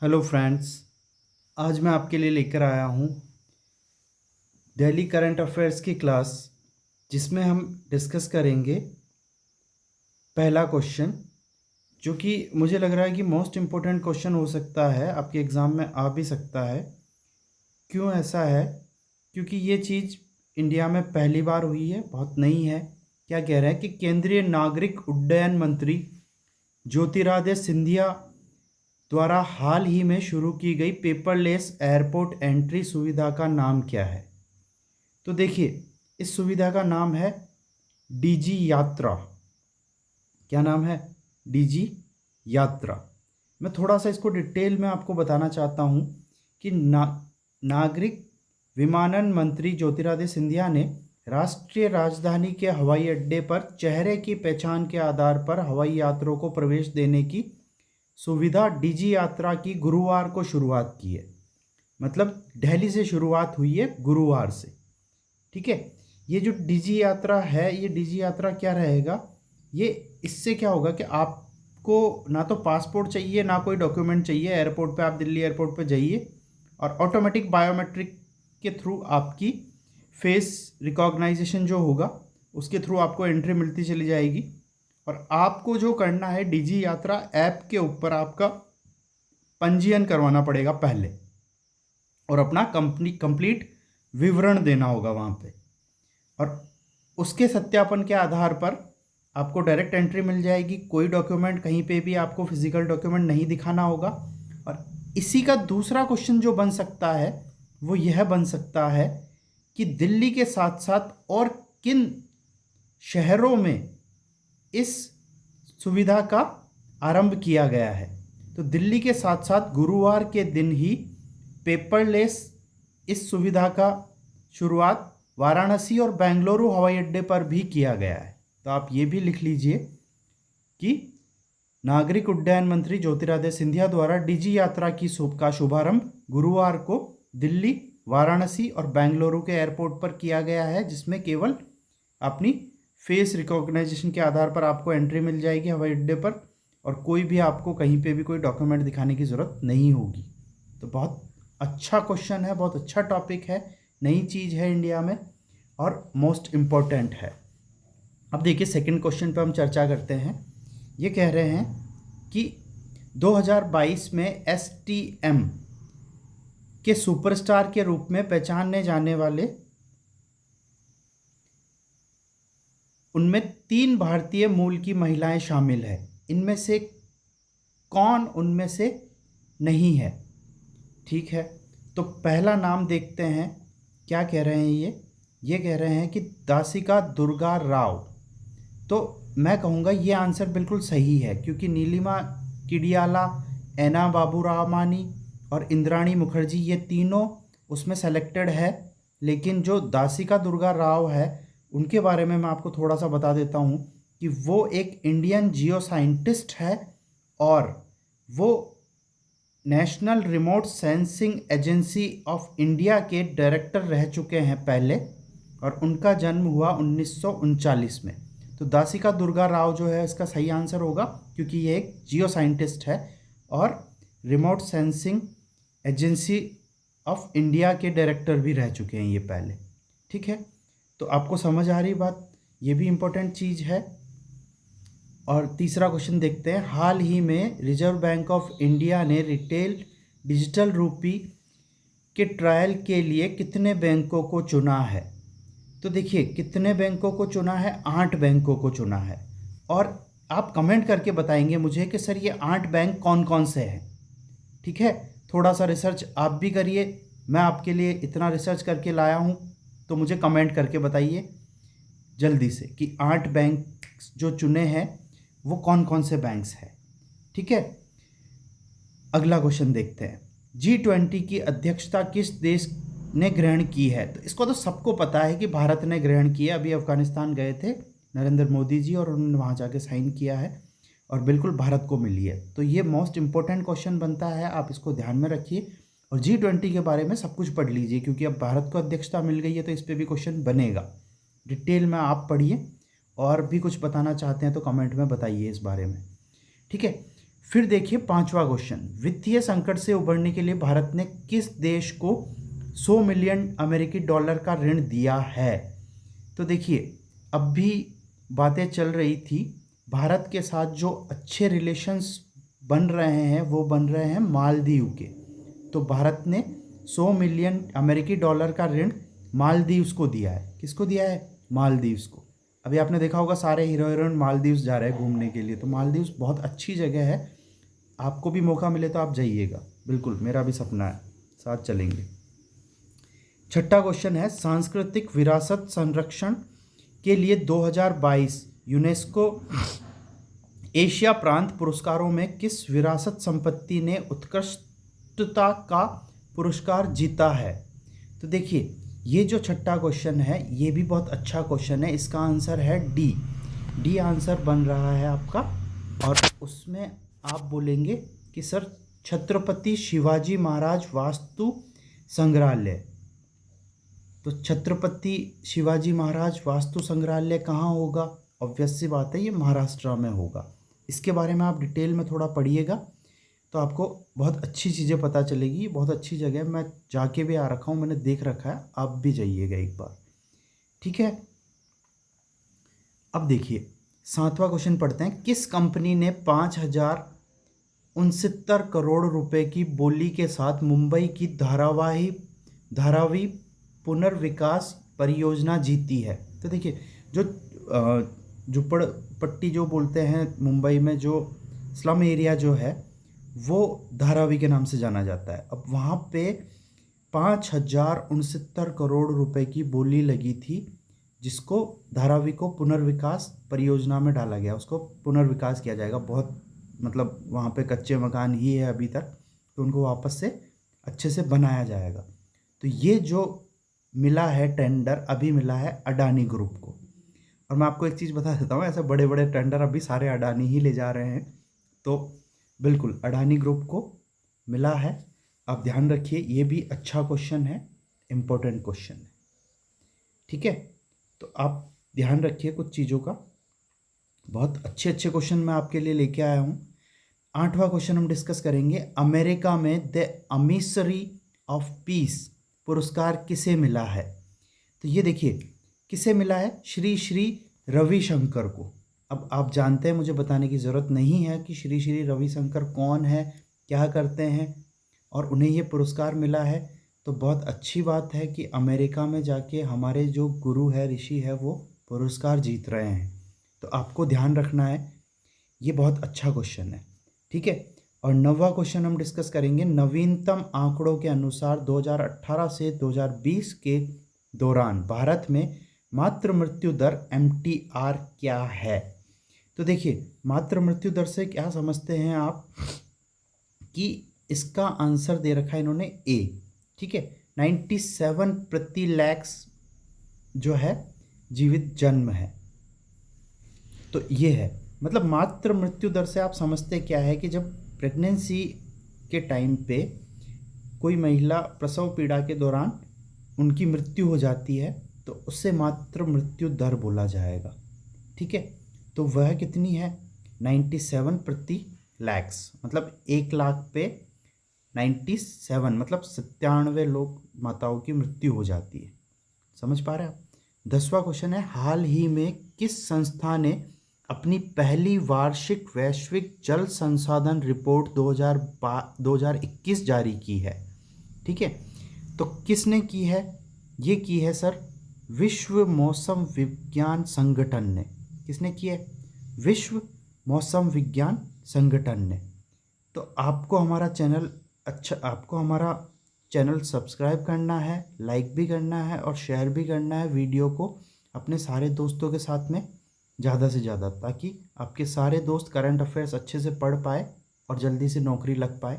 Hello friends. आज मैं आपके लिए लेकर आया हूँ दिल्ली करंट अफेयर्स की क्लास, जिसमें हम डिस्कस करेंगे पहला क्वेश्चन, जो कि मुझे लग रहा है कि मोस्ट इम्पोर्टेंट क्वेश्चन हो सकता है, आपके एग्ज़ाम में आ भी सकता है। क्यों ऐसा है? क्योंकि ये चीज़ इंडिया में पहली बार हुई है, बहुत नई है। क्या कह रहा है कि केंद्रीय नागरिक उड्डयन मंत्री ज्योतिरादित्य सिंधिया द्वारा हाल ही में शुरू की गई पेपरलेस एयरपोर्ट एंट्री सुविधा का नाम क्या है? तो देखिए, इस सुविधा का नाम है डीजी यात्रा। क्या नाम है? डीजी यात्रा। मैं थोड़ा सा इसको डिटेल में आपको बताना चाहता हूँ कि नागरिक विमानन मंत्री ज्योतिरादित्य सिंधिया ने राष्ट्रीय राजधानी के हवाई अड्डे पर चेहरे की पहचान के आधार पर हवाई यात्रियों को प्रवेश देने की सुविधा डीजी यात्रा की गुरुवार को शुरुआत की है। मतलब दिल्ली से शुरुआत हुई है गुरुवार से। ठीक है। ये जो डीजी यात्रा है, ये डीजी यात्रा क्या रहेगा? ये इससे क्या होगा कि आपको ना तो पासपोर्ट चाहिए, ना कोई डॉक्यूमेंट चाहिए। एयरपोर्ट पे आप दिल्ली एयरपोर्ट पे जाइए और ऑटोमेटिक बायोमेट्रिक के थ्रू आपकी फेस रिकॉग्नाइजेशन जो होगा, उसके थ्रू आपको एंट्री मिलती चली जाएगी। और आपको जो करना है, डीजी यात्रा ऐप के ऊपर आपका पंजीयन करवाना पड़ेगा पहले, और अपना कंप्लीट विवरण देना होगा वहाँ पे। और उसके सत्यापन के आधार पर आपको डायरेक्ट एंट्री मिल जाएगी। कोई डॉक्यूमेंट, कहीं पे भी आपको फिजिकल डॉक्यूमेंट नहीं दिखाना होगा। और इसी का दूसरा क्वेश्चन जो बन सकता है, वो यह बन सकता है कि दिल्ली के साथ साथ और किन शहरों में इस सुविधा का आरंभ किया गया है। तो दिल्ली के साथ साथ गुरुवार के दिन ही पेपरलेस इस सुविधा का शुरुआत वाराणसी और बेंगलुरु हवाई अड्डे पर भी किया गया है। तो आप ये भी लिख लीजिए कि नागरिक उड्डयन मंत्री ज्योतिरादित्य सिंधिया द्वारा डीजी यात्रा की का शुभारंभ गुरुवार को दिल्ली, वाराणसी और बेंगलुरु के एयरपोर्ट पर किया गया है, जिसमें केवल अपनी फेस रिकॉग्नाइजेशन के आधार पर आपको एंट्री मिल जाएगी हवाई अड्डे पर, और कोई भी आपको कहीं पे भी कोई डॉक्यूमेंट दिखाने की ज़रूरत नहीं होगी। तो बहुत अच्छा क्वेश्चन है, बहुत अच्छा टॉपिक है, नई चीज़ है इंडिया में और मोस्ट इम्पॉर्टेंट है। अब देखिए, सेकंड क्वेश्चन पे हम चर्चा करते हैं। ये कह रहे हैं कि 2022 में एसटीएम के सुपरस्टार के रूप में पहचाने जाने वाले उनमें 3 भारतीय मूल की महिलाएं शामिल हैं। इनमें से कौन उनमें से नहीं है? ठीक है, तो पहला नाम देखते हैं। क्या कह रहे हैं ये कह रहे हैं कि दासिका दुर्गा राव। तो मैं कहूँगा ये आंसर बिल्कुल सही है, क्योंकि नीलिमा किडियाला, एना बाबूरामानी और इंद्राणी मुखर्जी, ये तीनों उसमें सेलेक्टेड है। लेकिन जो दासिका दुर्गा राव है, उनके बारे में मैं आपको थोड़ा सा बता देता हूँ कि वो एक इंडियन जियो साइंटिस्ट है, और वो national remote sensing agency of India के डायरेक्टर रह चुके हैं पहले, और उनका जन्म हुआ 1939 में। तो दासिका दुर्गा राव जो है इसका सही आंसर होगा, क्योंकि ये एक जियो साइंटिस्ट है और remote sensing agency of India के डायरेक्टर भी रह चुके हैं ये पहले। ठीक है, तो आपको समझ आ रही बात, ये भी इम्पोर्टेंट चीज़ है। और तीसरा क्वेश्चन देखते हैं। हाल ही में रिजर्व बैंक ऑफ इंडिया ने रिटेल डिजिटल रूपी के ट्रायल के लिए कितने बैंकों को चुना है? तो देखिए, कितने बैंकों को चुना है? 8 बैंकों को चुना है। और आप कमेंट करके बताएंगे मुझे कि सर ये 8 बैंक कौन कौन से हैं। ठीक है, थोड़ा सा रिसर्च आप भी करिए। मैं आपके लिए इतना रिसर्च करके लाया हूँ, तो मुझे कमेंट करके बताइए जल्दी से कि 8 बैंक जो चुने हैं वो कौन कौन से बैंक्स हैं। ठीक है, अगला क्वेश्चन देखते हैं। G20 की अध्यक्षता किस देश ने ग्रहण की है? तो इसको तो सबको पता है कि भारत ने ग्रहण किया। अभी अफगानिस्तान गए थे नरेंद्र मोदी जी, और उन्होंने वहाँ जाके साइन किया है, और बिल्कुल भारत को मिली है। तो ये मोस्ट इंपॉर्टेंट क्वेश्चन बनता है, आप इसको ध्यान में रखिए। और G20 के बारे में सब कुछ पढ़ लीजिए, क्योंकि अब भारत को अध्यक्षता मिल गई है, तो इस पर भी क्वेश्चन बनेगा। डिटेल में आप पढ़िए, और भी कुछ बताना चाहते हैं तो कमेंट में बताइए इस बारे में। ठीक है, फिर देखिए 5वां क्वेश्चन, वित्तीय संकट से उबरने के लिए भारत ने किस देश को 100 मिलियन अमेरिकी डॉलर का ऋण दिया है? तो देखिए अब भी बातें चल रही थी, भारत के साथ जो अच्छे रिलेशंस बन रहे हैं वो बन रहे हैं मालदीव के। तो भारत ने 100 मिलियन अमेरिकी डॉलर का ऋण मालदीव्स को दिया है। किसको दिया है? मालदीव्स को। अभी आपने देखा होगा सारे हीरो हीरोइन मालदीव्स जा रहे हैं घूमने के लिए, तो मालदीव्स बहुत अच्छी जगह है, आपको भी मौका मिले तो आप जाइएगा, बिल्कुल मेरा भी सपना है, साथ चलेंगे। छठा क्वेश्चन है, सांस्कृतिक विरासत संरक्षण के लिए 2022 यूनेस्को एशिया प्रांत पुरस्कारों में किस विरासत संपत्ति ने उत्कृष्टता का पुरस्कार जीता है? तो देखिए ये जो छठा क्वेश्चन है ये भी बहुत अच्छा क्वेश्चन है, इसका आंसर है डी आंसर बन रहा है आपका। और उसमें आप बोलेंगे कि सर छत्रपति शिवाजी महाराज वास्तु संग्रहालय। तो छत्रपति शिवाजी महाराज वास्तु संग्रहालय कहाँ होगा? ऑब्वियस सी बात है ये महाराष्ट्र में होगा। इसके बारे में आप डिटेल में थोड़ा पढ़िएगा तो आपको बहुत अच्छी चीज़ें पता चलेगी। बहुत अच्छी जगह है, मैं जाके भी आ रखा हूँ, मैंने देख रखा है, आप भी जाइएगा एक बार, ठीक है। अब देखिए 7वां क्वेश्चन पढ़ते हैं, किस कंपनी ने 5,069 करोड़ रुपए की बोली के साथ मुंबई की धारावी पुनर्विकास परियोजना जीती है? तो देखिए जो झुपड़पट्टी जो बोलते हैं मुंबई में, जो स्लम एरिया जो है वो धारावी के नाम से जाना जाता है। अब वहाँ पे 5,069 करोड़ रुपए की बोली लगी थी, जिसको धारावी को पुनर्विकास परियोजना में डाला गया, उसको पुनर्विकास किया जाएगा। बहुत मतलब वहाँ पे कच्चे मकान ही है अभी तक, तो उनको वापस से अच्छे से बनाया जाएगा। तो ये जो मिला है टेंडर, अभी मिला है अडानी ग्रुप को। और मैं आपको एक चीज़ बता देता हूँ, ऐसे बड़े बड़े टेंडर अभी सारे अडानी ही ले जा रहे हैं, तो बिल्कुल अडानी ग्रुप को मिला है। आप ध्यान रखिए, ये भी अच्छा क्वेश्चन है, इम्पोर्टेंट क्वेश्चन है, ठीक है। तो आप ध्यान रखिए कुछ चीज़ों का, बहुत अच्छे अच्छे क्वेश्चन मैं आपके लिए लेके आया हूँ। 8वां क्वेश्चन हम डिस्कस करेंगे, अमेरिका में द अमिसरी ऑफ पीस पुरस्कार किसे मिला है? तो ये देखिए किसे मिला है, श्री श्री रविशंकर को। अब आप जानते हैं, मुझे बताने की ज़रूरत नहीं है कि श्री श्री रविशंकर कौन है, क्या करते हैं, और उन्हें ये पुरस्कार मिला है। तो बहुत अच्छी बात है कि अमेरिका में जाके हमारे जो गुरु है, ऋषि है, वो पुरस्कार जीत रहे हैं। तो आपको ध्यान रखना है, ये बहुत अच्छा क्वेश्चन है, ठीक है। और 9वां क्वेश्चन हम डिस्कस करेंगे, नवीनतम आंकड़ों के अनुसार 2018 से 2020 के दौरान भारत में मातृ मृत्यु दर MTR क्या है? तो देखिए मातृ मृत्यु दर से क्या समझते हैं आप कि इसका आंसर दे रखा है इन्होंने ए, ठीक है। 97 प्रति लाख जो है जीवित जन्म है, तो ये है मतलब मातृ मृत्यु दर से आप समझते क्या है कि जब प्रेगनेंसी के टाइम पे कोई महिला प्रसव पीड़ा के दौरान उनकी मृत्यु हो जाती है तो उससे मातृ मृत्यु दर बोला जाएगा, ठीक है। तो वह कितनी है? 97 प्रति लाख, मतलब 1 लाख पे 97, मतलब 97 लोग माताओं की मृत्यु हो जाती है। समझ पा रहे हैं आप? 10वां क्वेश्चन है, हाल ही में किस संस्था ने अपनी पहली वार्षिक वैश्विक जल संसाधन रिपोर्ट 2021 जारी की है? ठीक है, तो किसने की है? ये की है सर विश्व मौसम विज्ञान संगठन ने। किसने की है? विश्व मौसम विज्ञान संगठन ने। तो आपको हमारा चैनल सब्सक्राइब करना है, लाइक भी करना है और शेयर भी करना है वीडियो को अपने सारे दोस्तों के साथ में ज़्यादा से ज़्यादा, ताकि आपके सारे दोस्त करंट अफेयर्स अच्छे से पढ़ पाए और जल्दी से नौकरी लग पाए।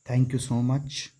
Thank you so much.